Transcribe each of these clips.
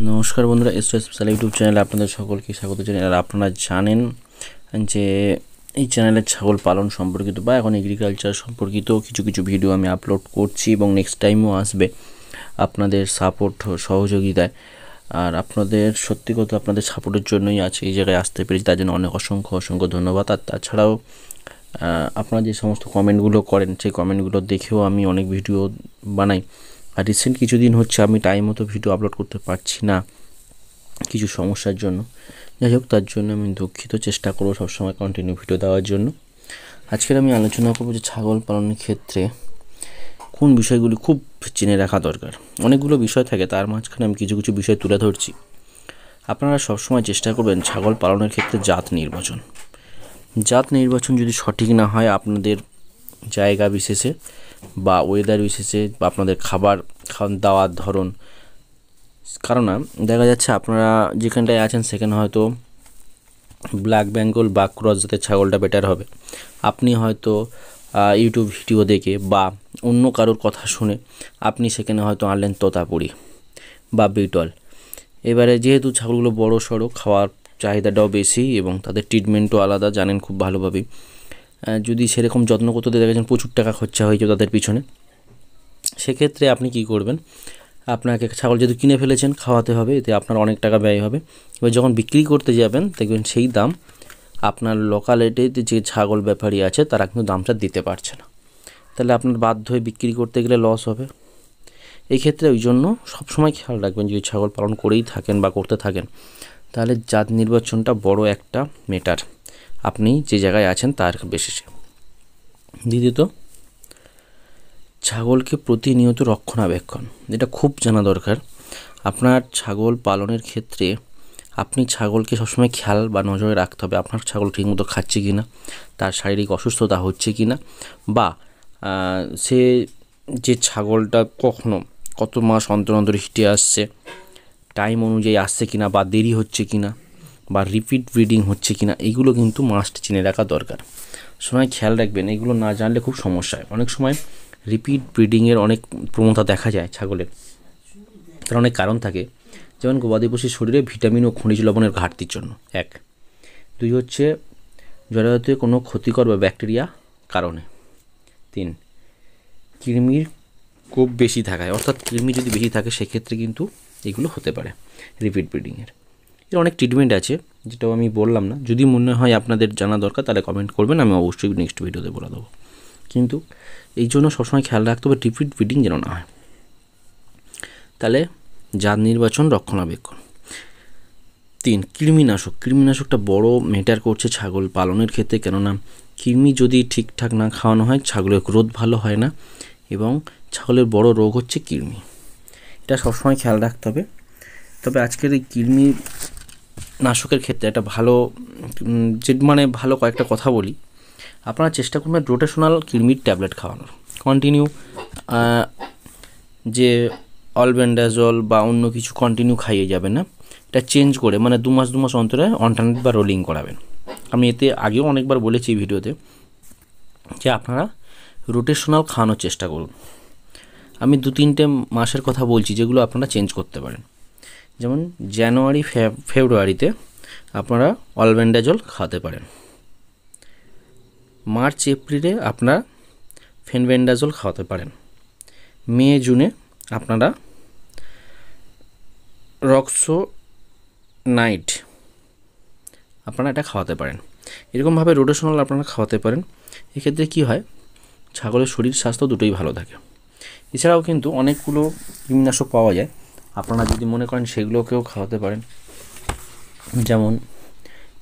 নমস্কার বন্ধুরা, এসটো special YouTube চ্যানেলে আপনাদের সকলকে স্বাগত জানাই। আর আপনারা জানেন যে এই চ্যানেলে ছাগল পালন সম্পর্কিত বা এখন এগ্রিকালচার সম্পর্কিত কিছু কিছু ভিডিও আমি আপলোড করছি এবং নেক্সট টাইমও আসবে আপনাদের সাপোর্ট সহযোগিতায়। আর আপনাদের সত্যি কথা আপনাদের সাপোর্টের জন্যই আছে এই জায়গায় আসতে পেরেছি, তার জন্য অনেক অসংখ্য ধন্যবাদ। আর তাছাড়াও আপনারা যে সমস্ত কমেন্টগুলো করেন সেই কমেন্টগুলো দেখেও আমি অনেক ভিডিও বানাই। আর রিসেন্ট কিছুদিন হচ্ছে আমি টাইম মতো ভিডিও আপলোড করতে পারছি না কিছু সমস্যার জন্য। যাই হোক, তার জন্য আমি দুঃখিত, চেষ্টা করবো সবসময় কন্টিনিউ ভিডিও দেওয়ার জন্য। আজকের আমি আলোচনা করবো যে ছাগল পালনের ক্ষেত্রে কোন বিষয়গুলি খুব জেনে রাখা দরকার। অনেকগুলো বিষয় থাকে, তার মাঝখানে আমি কিছু কিছু বিষয় তুলে ধরছি। আপনারা সবসময় চেষ্টা করবেন ছাগল পালনের ক্ষেত্রে জাত নির্বাচন যদি সঠিক না হয় আপনাদের জায়গা বিশেষে বা ওয়েদার বিশেষে বা আপনাদের খাবার দাওয়ার ধরন, কারণ দেখা যাচ্ছে আপনারা যেখানটায় আছেন সেখানে হয়তো ব্ল্যাক বেঙ্গল বা ক্রস জাতের ছাগলটা বেটার হবে। আপনি হয়তো ইউটিউব ভিডিও দেখে বা অন্য কারোর কথা শুনে আপনি সেখানে হয়তো আনলেন তোতাপুরি বা বিটল। এবারে যেহেতু ছাগলগুলো বড় সড়ো, খাওয়ার চাহিদাটাও বেশি এবং তাদের ট্রিটমেন্টও আলাদা, জানেন খুব ভালোভাবেই। যদি সেরকম যত্ন করতে দেখেছেন প্রচুর টাকা খরচা হয়েছে তাদের পিছনে, সেক্ষেত্রে আপনি কি করবেন, আপনাকে ছাগল যেহেতু কিনে ফেলেছেন খাওয়াতে হবে, এতে আপনার অনেক টাকা ব্যয় হবে। এবার যখন বিক্রি করতে যাবেন দেখবেন সেই দাম আপনার লোকালিটিতে যে ছাগল ব্যাপারী আছে তারা কিন্তু দামটা দিতে পারছে না, তাহলে আপনার বাধ্য হয়ে বিক্রি করতে গেলে লস হবে। এই ক্ষেত্রে ওই জন্য সবসময় খেয়াল রাখবেন, যদি ছাগল পালন করেই থাকেন বা করতে থাকেন তাহলে জাত নির্বাচনটা বড় একটা ম্যাটার আপনি যে জায়গায় আছেন তার বেসিসে। দ্বিতীয়ত, ছাগলকে প্রতিনিয়ত রক্ষণাবেক্ষণ, এটা খুব জানা দরকার। আপনার ছাগল পালনের ক্ষেত্রে আপনি ছাগলকে সবসময় খেয়াল বা নজরে রাখতে হবে আপনার ছাগল ঠিকমতো খাচ্ছে কি না, তার শারীরিক অসুস্থতা হচ্ছে কি না, বা সে যে ছাগলটা কত মাস অন্তর অন্তর হিটে আসছে, টাইম অনুযায়ী আসছে কি না, বা দেরি হচ্ছে কি না, বা রিপিট ব্রিডিং হচ্ছে কি না, এইগুলো কিন্তু মাস্ট চিনে রাখা দরকার। সময় খেয়াল রাখবেন, এগুলো না জানলে খুব সমস্যা হয়। অনেক সময় রিপিট ব্রিডিংয়ের অনেক প্রবণতা দেখা যায় ছাগলের, তার অনেক কারণ থাকে। যেমন গবাদি পশুর শরীরে ভিটামিন ও খনিজ লবণের ঘাটতির জন্য 1, 2 হচ্ছে জরায়ুতে কোনো ক্ষতিকর বা ব্যাকটেরিয়া কারণে, 3 কৃমির খুব বেশি থাকায়, অর্থাৎ কৃমি যদি বেশি থাকে সেক্ষেত্রে কিন্তু এগুলো হতে পারে রিপিট ব্রিডিংয়ের। এর অনেক ট্রিটমেন্ট আছে যেটাও আমি বললাম না, যদি মনে হয় আপনাদের জানা দরকার তাহলে কমেন্ট করবেন, আমি অবশ্যই নেক্সট ভিডিওতে বলে দেবো। কিন্তু এই জন্য সবসময় খেয়াল রাখতে হবে রিপিট ব্রিডিং যেন না হয়। তাহলে জাত নির্বাচন, রক্ষণাবেক্ষণ। 3 কৃমিনাশকটা বড় ম্যাটার করছে ছাগল পালনের ক্ষেত্রে, কেননা কৃমি যদি ঠিকঠাক না খাওয়ানো হয় ছাগলের গ্রোথ ভালো হয় না এবং ছাগলের বড় রোগ হচ্ছে কৃমি, এটা সবসময় খেয়াল রাখতে হবে। তবে আজকের এই কৃমি নাশকের ক্ষেত্রে একটা ভালো ভালো কয়েকটা কথা বলি। আপনারা চেষ্টা করবেন রোটেশনাল কৃমির ট্যাবলেট খাওয়ানোর, কন্টিনিউ যে অলবেন্ডাজল বা অন্য কিছু কন্টিনিউ খাইয়ে যাবেন না, এটা চেঞ্জ করে 2 মাস অন্তরে অল্টারনেট বা রোলিং করাবেন। আমি এতে আগেও অনেকবার বলেছি এই ভিডিওতে যে আপনারা রোটেশনাল খাওয়ানোর চেষ্টা করুন। আমি 2-3টে মাসের কথা বলছি যেগুলো আপনারা চেঞ্জ করতে পারেন। যেমন জানুয়ারি ফেব্রুয়ারিতে আপনারা অলবেন্ডাজল খাওয়াতে পারেন, মার্চ এপ্রিলে আপনারা ফেনবেন্ডাজল খাওয়াতে পারেন, মে জুনে আপনারা রক্সোনাইট আপনারা এটা খাওয়াতে পারেন। এরকমভাবে রোটেশনাল আপনারা খাওয়াতে পারেন। এক্ষেত্রে কী হয়, ছাগলের শরীর স্বাস্থ্য দুটোই ভালো থাকে। এছাড়াও কিন্তু অনেকগুলো কৃমিনাশক পাওয়া যায়, আপনারা যদি মনে করেন সেগুলোকেও খাওয়াতে পারেন। যেমন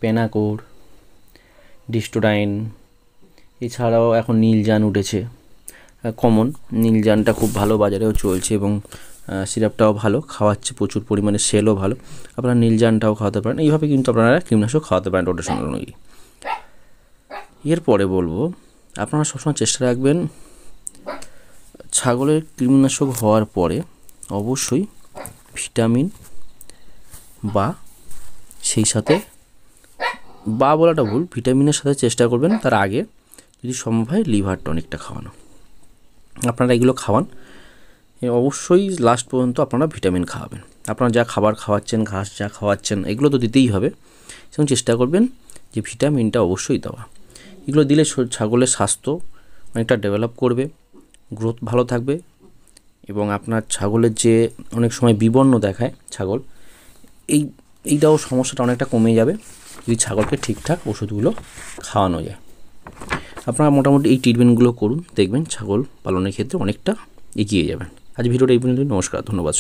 পেনাকোর, ডিস্টোডাইন, এছাড়াও এখন নীলজান উঠেছে কমন, নীলজানটা খুব ভালো বাজারেও চলছে এবং সিরাপটাও ভালো, খাওয়াচ্ছে প্রচুর পরিমাণে, সেলও ভালো। আপনারা নীলজানটাও খাওয়াতে পারেন। এইভাবে কিন্তু আপনারা কৃমিনাশক খাওয়াতে পারেন রোটেশনাল অনুযায়ী। এরপরে বলবো আপনারা সবসময় চেষ্টা রাখবেন ছাগলের কৃমিনাশক হওয়ার পরে অবশ্যই ভিটামিন বা সেই সাথে বা বলাটা ভুল, ভিটামিনের সাথে চেষ্টা করবেন তার আগে যদি সম্ভব হয় লিভার টনিকটা খাওয়ানো। আপনারা এগুলো খাওয়ান, অবশ্যই লাস্ট পর্যন্ত আপনারা ভিটামিন খাওয়াবেন। আপনারা যা খাবার খাওয়াচ্ছেন, ঘাস যা খাওয়াচ্ছেন, এগুলো তো দিতেই হবে এবং চেষ্টা করবেন যে ভিটামিনটা অবশ্যই দেওয়া। এগুলো দিলে ছাগলের স্বাস্থ্য অনেকটা ডেভেলপ করবে, গ্রোথ ভালো থাকবে এবং আপনার ছাগলের যে অনেক সময় বিবর্ণ দেখায় ছাগল, এইটাও সমস্যাটা অনেকটা কমে যাবে যদি ছাগলকে ঠিকঠাক ওষুধগুলো খাওয়ানো যায়। আপনারা মোটামুটি এই ট্রিটমেন্টগুলো করুন, দেখবেন ছাগল পালনের ক্ষেত্রে অনেকটা এগিয়ে যাবেন। আজ ভিডিওটা এই পর্যন্তই। নমস্কার, ধন্যবাদ।